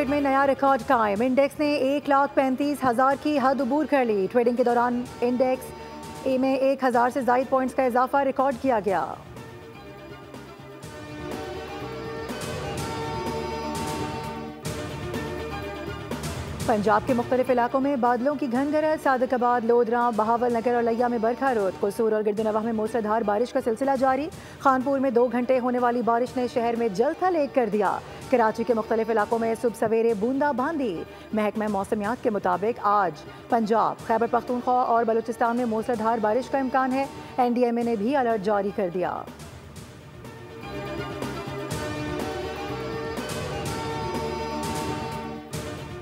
Market में नया record कायम। इंडेक्स ने 1,35,000 की हद अबूर कर ली। ट्रेडिंग के दौरान इंडेक्स में 1,000 से ज़ायद पॉइंट्स का इजाफा रिकॉर्ड किया गया। पंजाब के मुख्तलिफ इलाकों में बादलों की घनघरत। सादिकाबाद, लोधरा, बहावल नगर और लिया में बरखा रुत। कसूर और गिरदनवाह में मूसलाधार बारिश का सिलसिला जारी। खानपुर में 2 घंटे होने वाली बारिश ने शहर में जल थल एक कर दिया। कराची के मुख्तलिफ इलाकों में सुबह सवेरे बूंदाबांदी। महकमा मौसमियात के मुताबिक आज पंजाब, खैबर पख्तूनख्वा और बलूचिस्तान में मूसलाधार बारिश का इम्कान है। NDMA ने भी अलर्ट जारी कर दिया।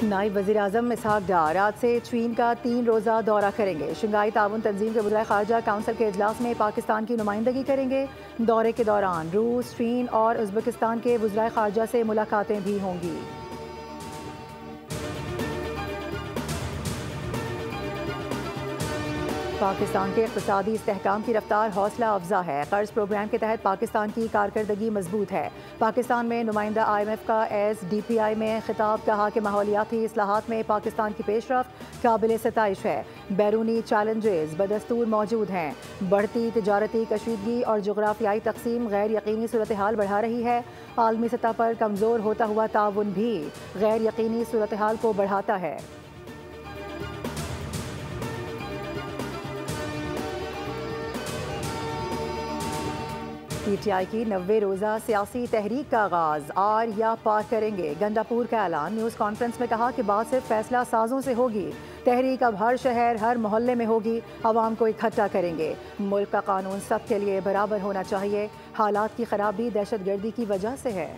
नायब वज़ीर आज़म इसहाक डार आज से चीन का 3 रोज़ा दौरा करेंगे। शंघाई ताउन तंजीम के वज़ीर ख़ारजा काउंसिल के इजलास में पाकिस्तान की नुमाइंदगी करेंगे। दौरे के दौरान रूस, चीन और उज़्बेकिस्तान के वज़ीर ख़ारजा से मुलाकातें भी होंगी। पाकिस्तान के इक़्तिसादी इस्तेहकाम की रफ्तार हौसला अफजा है। कर्ज प्रोग्राम के तहत पाकिस्तान की कारकर्दगी मजबूत है। पाकिस्तान में नुमाइंदा IMF का SDPI में खिताब, कहा कि माहौलियाती इस्लाहात में पाकिस्तान की पेशरफ्त काबिल सताइश है। बैरूनी चैलेंजेस बदस्तूर मौजूद हैं। बढ़ती तजारती कशीदगी और जोग्राफियाई तकसीम गैर यकीनी सूरत हाल बढ़ा रही है। आलमी सतह पर कमज़ोर होता हुआ ताउन भी गैर यकीनी सूरत हाल को बढ़ाता है। PTI की 90 रोज़ा सियासी तहरीक का आगाज। आर या पार करेंगे, गंडापुर का ऐलान। न्यूज़ कॉन्फ्रेंस में कहा कि बात सिर्फ फैसला साजों से होगी। तहरीक अब हर शहर, हर मोहल्ले में होगी। आवाम को इकट्ठा करेंगे। मुल्क का कानून सब के लिए बराबर होना चाहिए। हालात की खराबी दहशतगर्दी की वजह से है।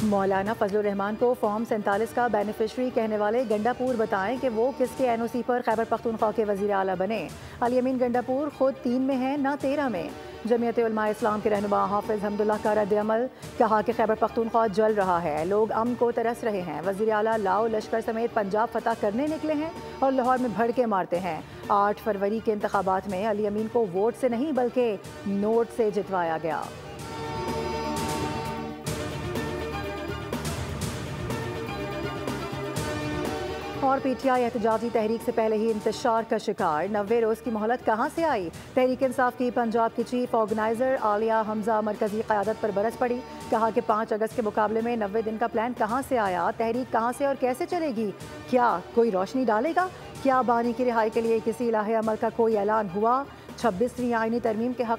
मौलाना फजलुर रहमान को फॉर्म 47 का बेनिफिशरी कहने वाले गंडापुर बताएं कि वो किसके NOC पर खैबर पख्तूनख्वा के वज़ीर आला बने। अली अमीन गंडापुर खुद 3 में हैं, ना 13 में। जमीयत उलमा इस्लाम के रहनुमा हाफिज हमदुल्लाह का रद्द-ए-अमल, कहा कि खैबर पख्तूनख्वा जल रहा है, लोग अमन को तरस रहे हैं। वज़ीर आला लाओ लश्कर समेत पंजाब फतह करने निकले हैं और लाहौर में भड़के मारते हैं। 8 फरवरी के इंतखाबात में अली अमीन को वोट से नहीं बल्कि नोट से जितवाया गया। और PTI एहतजाजी तहरीक से पहले ही इंतशार का शिकार। 90 रोज़ की मोहलत कहाँ से आई? तहरीक इंसाफ की पंजाब की चीफ ऑर्गेनाइजर आलिया हमजा मरकजी क़यादत पर बरस पड़ी। कहा कि 5 अगस्त के मुकाबले में 90 दिन का प्लान कहाँ से आया? तहरीक कहाँ से और कैसे चलेगी? क्या कोई रोशनी डालेगा? क्या बानी की रिहाई के लिए किसी इलाहे अमल का कोई ऐलान हुआ? 26वीं आईनी तरमीम के हक